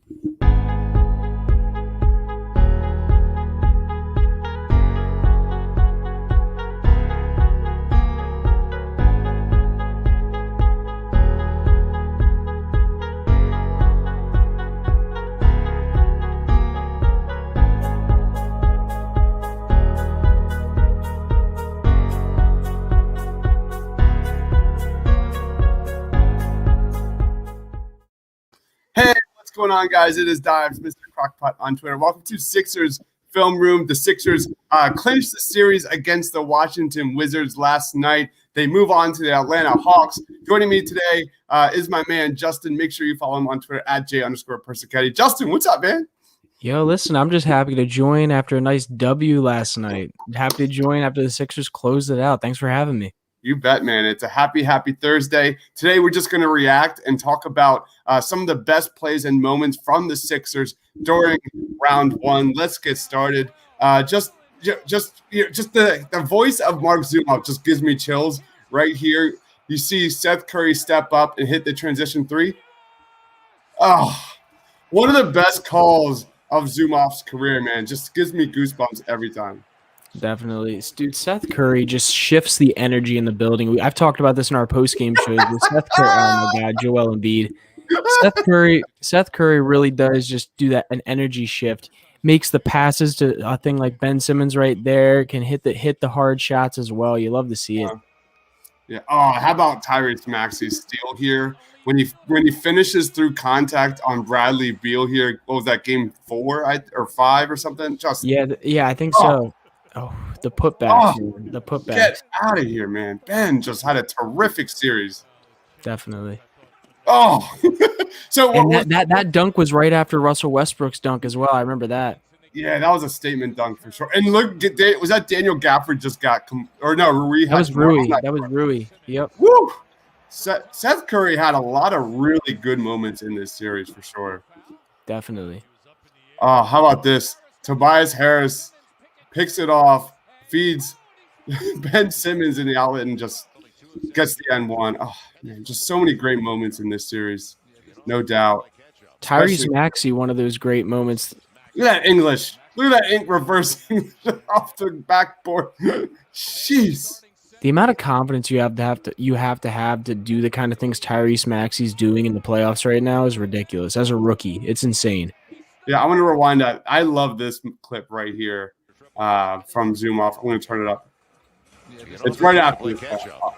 Hey, what's going on, guys? It is Dives, Mr. Crockpot on Twitter. Welcome to Sixers Film Room. The Sixers clinched the series against the Washington Wizards last night. They move on to the Atlanta Hawks. Joining me today is my man, Justin. Make sure you follow him on Twitter at @J_Persichetti. Justin, what's up, man? Yo, listen, I'm just happy to join after a nice W last night. Happy to join after the Sixers closed it out. Thanks for having me. You bet, man. It's a happy Thursday. Today, we're just going to react and talk about some of the best plays and moments from the Sixers during round one. Let's get started. Just the voice of Mark Zumoff just gives me chills right here. You see Seth Curry step up and hit the transition three. Oh, one of the best calls of Zumoff's career, man. Just gives me goosebumps every time. Definitely. Dude, Seth Curry just shifts the energy in the building. I've talked about this in our post-game shows. Seth Curry, oh my God, Joel Embiid. Seth Curry really does just do that, an energy shift. Makes the passes to a thing like Ben Simmons right there, can hit the hard shots as well. You love to see it. Yeah. Oh, how about Tyrese Maxey's steal here? When he finishes through contact on Bradley Beal here, what was that, game 4 or 5 or something? Just yeah, I think so. Oh, the putbacks. The putbacks. Get out of here, man. Ben just had a terrific series. Definitely. Oh, so that dunk was right after Russell Westbrook's dunk as well. I remember that. Yeah, that was a statement dunk for sure. And look, was that Daniel Gafford just got or no, Rui? That was Rui. That was Rui. Yep. Woo! Seth Curry had a lot of really good moments in this series for sure. Definitely. How about this? Tobias Harris picks it off, feeds Ben Simmons in the outlet, and just gets the N1. Oh, man, just so many great moments in this series, no doubt. Tyrese Maxey, one of those great moments. Look at that English. Look at that ink reversing off the backboard. Jeez. The amount of confidence you have to have to do the kind of things Tyrese Maxey's doing in the playoffs right now is ridiculous. As a rookie, it's insane. Yeah, I want to rewind that. I love this clip right here from Zumoff. I'm going to turn it up. It's right after this.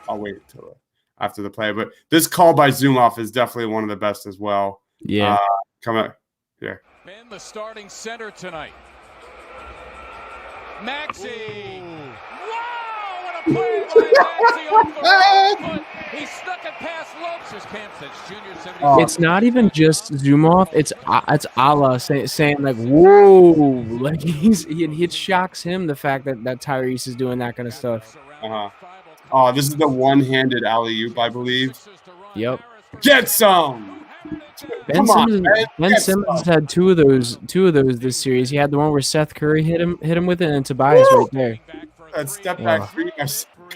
I'll wait until after the play. But this call by Zumoff is definitely one of the best as well. Yeah. Come up here. Been the starting center tonight. Maxey. Wow, what a play by Maxey off the right foot. He snuck it past Lopes. As Cam says, Junior 70. It's not even just Zumoff. It's Allah saying like, whoa. Like it shocks him the fact that Tyrese is doing that kind of stuff. Oh, this is the one-handed alley-oop, I believe. Yep. Get some. Ben Simmons had two of those this series. He had the one where Seth Curry hit him with it, and Tobias right there. That step back three.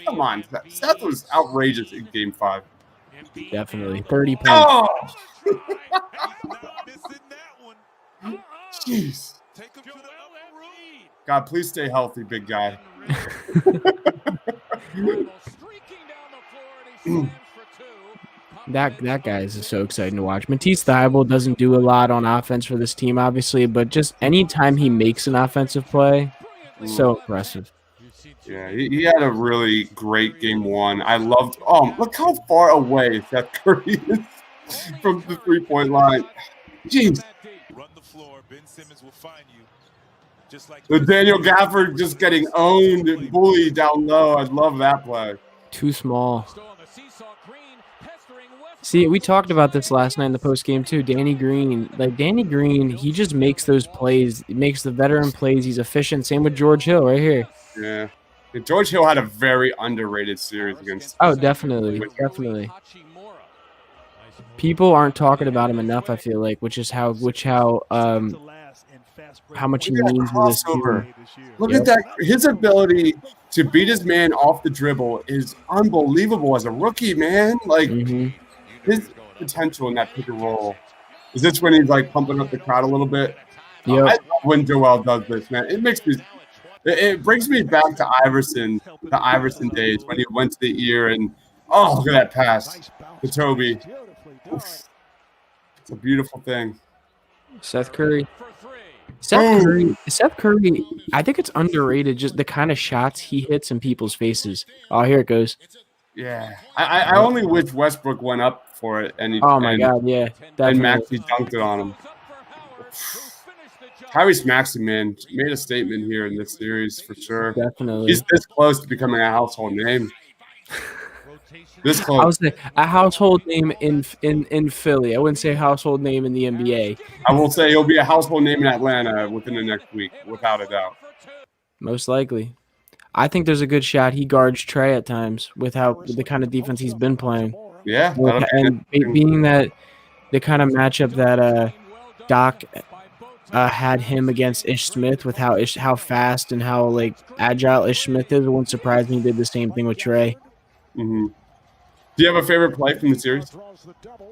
Come on, Seth was outrageous in Game 5. Definitely 30 points. Oh, jeez. God, please stay healthy, big guy. That guy is so exciting to watch. Matisse Thybulle doesn't do a lot on offense for this team, obviously, but just anytime he makes an offensive play, so impressive. Yeah, he had a really great Game 1. I loved. Oh, look how far away Seth Curry is from the three-point line. Jeez. Run the floor. Ben Simmons will find you. Just like the Daniel Gafford just getting owned and bullied down low. I love that play. Too small. See, we talked about this last night in the post game too. Danny Green, he just makes those plays. He makes the veteran plays. He's efficient. Same with George Hill right here. Yeah. George Hill had a very underrated series against. Oh, definitely. People aren't talking about him enough, I feel like, which how much he means to this team. Look at that. His ability to beat his man off the dribble is unbelievable as a rookie, man. Like his potential in that pick and roll Is this when he's like pumping up the crowd a little bit? Yep. I love when Joel does this, man. It makes me. It brings me back to Iverson, the Iverson days when he went to the ear and look at that pass to Toby. Oof. It's a beautiful thing. Seth Curry. Seth Curry, I think it's underrated, just the kind of shots he hits in people's faces. Oh, here it goes. Yeah. I only wish Westbrook went up for it. And Oh, my God, yeah. And Definitely. Maxey dunked it on him. Tyrese Maxey, man, made a statement here in this series for sure. Definitely. He's this close to becoming a household name. This I close. would say a household name in Philly. I wouldn't say a household name in the NBA. I will say he'll be a household name in Atlanta within the next week, without a doubt. Most likely. I think there's a good shot he guards Trey at times with the kind of defense he's been playing. Yeah. And being that the kind of matchup that Doc had him against Ish Smith with how fast and how like agile Ish Smith is, it wouldn't surprise me he did the same thing with Trey. Mm-hmm. Do you have a favorite play from the series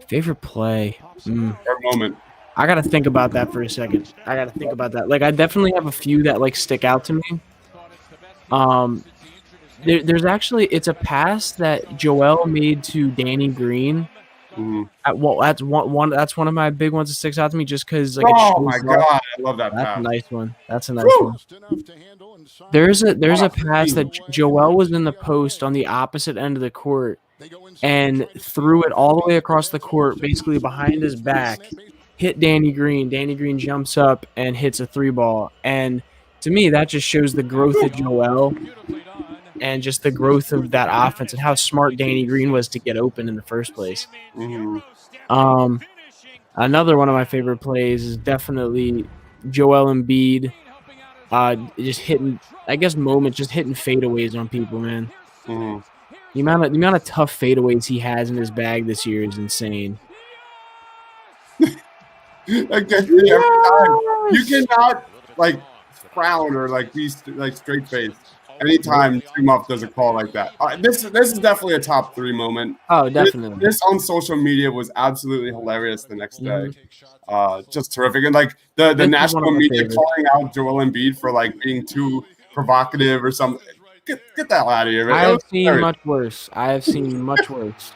Favorite play? or moment? I got to think about that for a second. I got to think about that. Like, I definitely have a few that like stick out to me. There's actually, it's a pass that Joel made to Danny Green. Mm-hmm. That's one of my big ones that sticks out to me just because like Oh my God, I love that that's pass. a nice one. That's a nice Woo! one. There's a pass that Joel was in the post on the opposite end of the court and threw it all the way across the court, basically behind his back, hit Danny Green. Danny Green jumps up and hits a 3-ball. And to me, that just shows the growth of Joel and just the growth of that offense and how smart Danny Green was to get open in the first place. Mm-hmm. Another one of my favorite plays is definitely Joel Embiid just hitting, I guess, moments, just hitting fadeaways on people, man. Mm-hmm. The amount of tough fadeaways he has in his bag this year is insane. Like, every time. You cannot like frown or like be like straight faced anytime Zumov does a call like that. This is definitely a top 3 moment. Oh, definitely. This on social media was absolutely hilarious the next day. Just terrific. And like the This is national one of my media favorites. calling out Joel Embiid for like being too provocative or something. Get that out of here. Man. I It have was seen hilarious. much worse. I have seen much worse.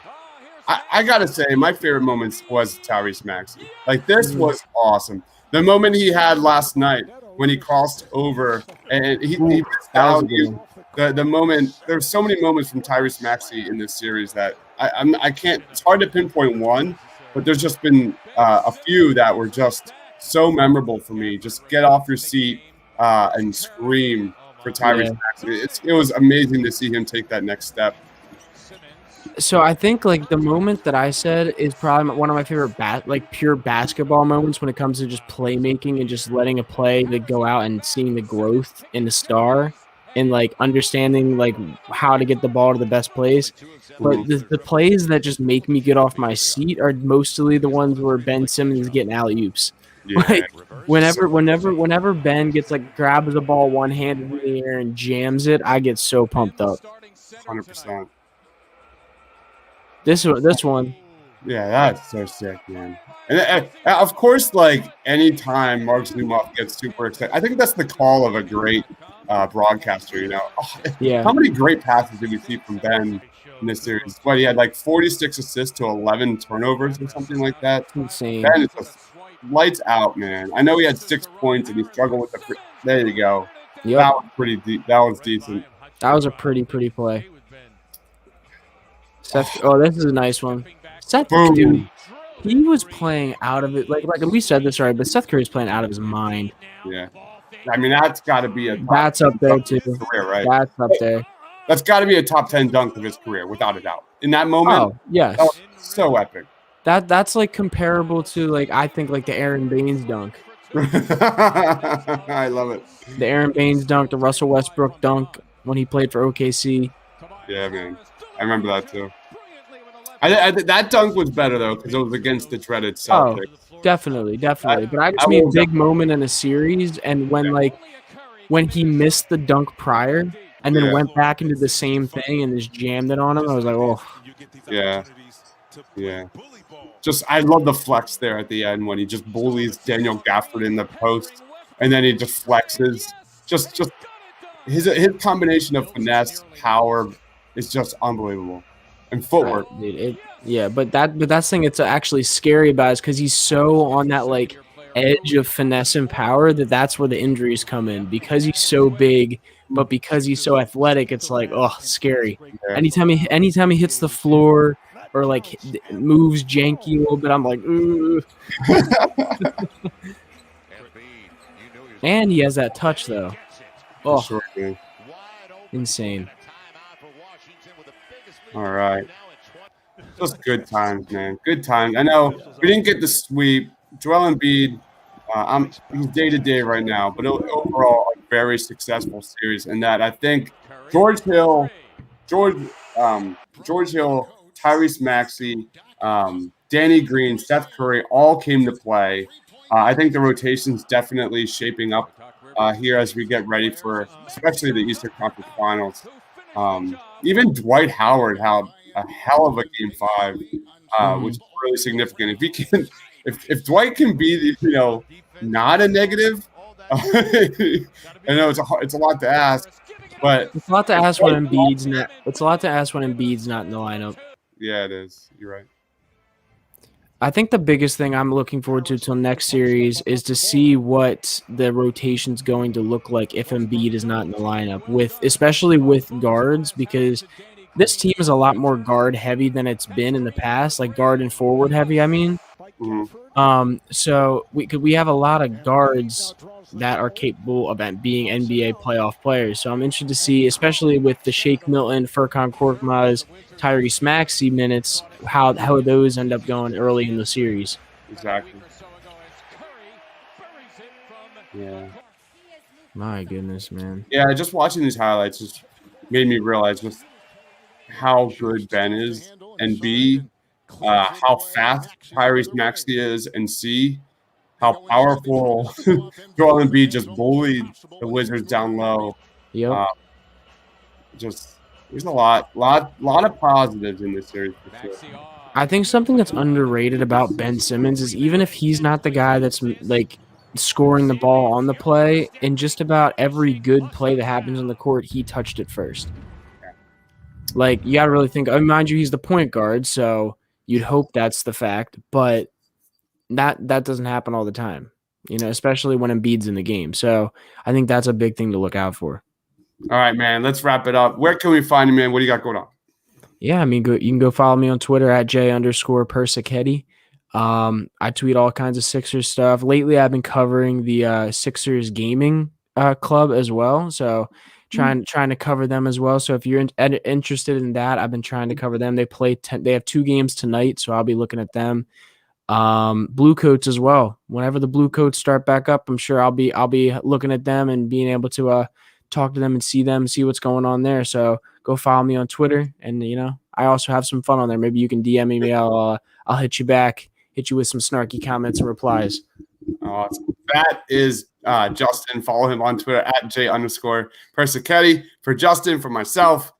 I gotta say, my favorite moments was Tyrese Maxey. Like this was awesome. The moment he had last night when he crossed over and he missed that was out. The moment, there's so many moments from Tyrese Maxey in this series that I can't. It's hard to pinpoint one, but there's just been a few that were just so memorable for me. Just get off your seat and scream for Tyrese Maxey. It was amazing to see him take that next step. So I think like the moment that I said is probably one of my favorite pure basketball moments when it comes to just playmaking and just letting a play to go out and seeing the growth in the star and like understanding like how to get the ball to the best place. But the plays that just make me get off my seat are mostly the ones where Ben Simmons is getting alley-oops. Yeah. Like whenever Ben gets like grabs the ball one-handed in the air and jams it, I get so pumped up. 100%. This one. Yeah, that's so sick, man. And of course, like anytime Mark Zumov gets super excited, I think that's the call of a great broadcaster. You know, Yeah. how many great passes did we see from Ben in this series? What, he had like 46 assists to 11 turnovers or something like that. Insane. Ben is just lights out, man. I know he had 6 points and he struggled with the. There you go. Yep. That was pretty deep. That was decent. That was a pretty play. Seth, this is a nice one. Seth, Boom. dude, he was playing out of it. Like we said this already, but Seth Curry's playing out of his mind. Yeah. I mean, that's got to be a top That's up 10 there dunk of too. his career, right? That's up there. That's got to be a top 10 dunk of his career, without a doubt. In that moment, Oh yes, that was so epic. that's like comparable to like I think like the Aaron Baines dunk, I love it. the Aaron Baines dunk, the Russell Westbrook dunk when he played for OKC. Yeah, man. I remember that too. That dunk was better though because it was against the dreaded Celtics. Definitely. But I just I mean a will big moment in a series, and when he missed the dunk prior and then went back into the same thing and just jammed it on him, I was like, oh. Yeah. Yeah. just I love the flex there at the end when he just bullies Daniel Gafford in the post, and then he just flexes. Just his combination of finesse, power is just unbelievable, and footwork. Dude, but that's the thing it's actually scary about is because he's so on that like edge of finesse and power that's where the injuries come in because he's so big, but because he's so athletic, it's like scary. Yeah. Anytime he hits the floor or like moves janky a little bit, I'm like, ooh. And he has that touch though. Oh, Sure, man. insane. All right. Just good times, man. Good times. I know we didn't get the sweep. Joel Embiid, he's day-to-day right now, but overall, a very successful series in that I think George Hill, Tyrese Maxey, Danny Green, Steph Curry all came to play. I think the rotation's definitely shaping up here as we get ready for especially the Eastern Conference Finals. Even Dwight Howard had a hell of a Game 5, which is really significant. If he can, if Dwight can be, not a negative, I know it's a lot to ask, but it's a lot to ask when Embiid's not. It's a lot to ask when Embiid's not in the lineup. Yeah, it is. You're right. I think the biggest thing I'm looking forward to till next series is to see what the rotation's going to look like if Embiid is not in the lineup, especially with guards, because this team is a lot more guard heavy than it's been in the past, like guard and forward heavy. I mean, so we have a lot of guards that are capable of being NBA playoff players. So I'm interested to see, especially with the Shake Milton, Furkan Korkmaz, Tyrese Maxey minutes, how those end up going early in the series. Exactly. Yeah. My goodness, man. Yeah, just watching these highlights just made me realize just how good Ben is, and B, how fast Tyrese Maxey is, and C, how powerful Joel Embiid just bullied the Wizards down low. Yep. There's a lot of positives in this series for sure. I think something that's underrated about Ben Simmons is even if he's not the guy that's like scoring the ball on the play, in just about every good play that happens on the court, he touched it first. Like, you got to really think, mind you, he's the point guard, so you'd hope that's the fact, but that doesn't happen all the time, especially when Embiid's in the game. So I think that's a big thing to look out for. All right, man, let's wrap it up. Where can we find you, man? What do you got going on? Yeah, I mean, you can go follow me on Twitter at j_Persichetti. I tweet all kinds of Sixers stuff. Lately, I've been covering the Sixers gaming club as well, so trying to cover them as well. So if you're interested in that, I've been trying to cover them. They have 2 games tonight, so I'll be looking at them. Blue Coats as well. Whenever the Blue Coats start back up, I'm sure I'll be looking at them and being able to talk to them and see what's going on there. So go follow me on Twitter, and I also have some fun on there. Maybe you can DM me. I'll hit you back, hit you with some snarky comments and replies. Awesome. That is Justin. Follow him on Twitter at j_Persichetti. For Justin, for myself,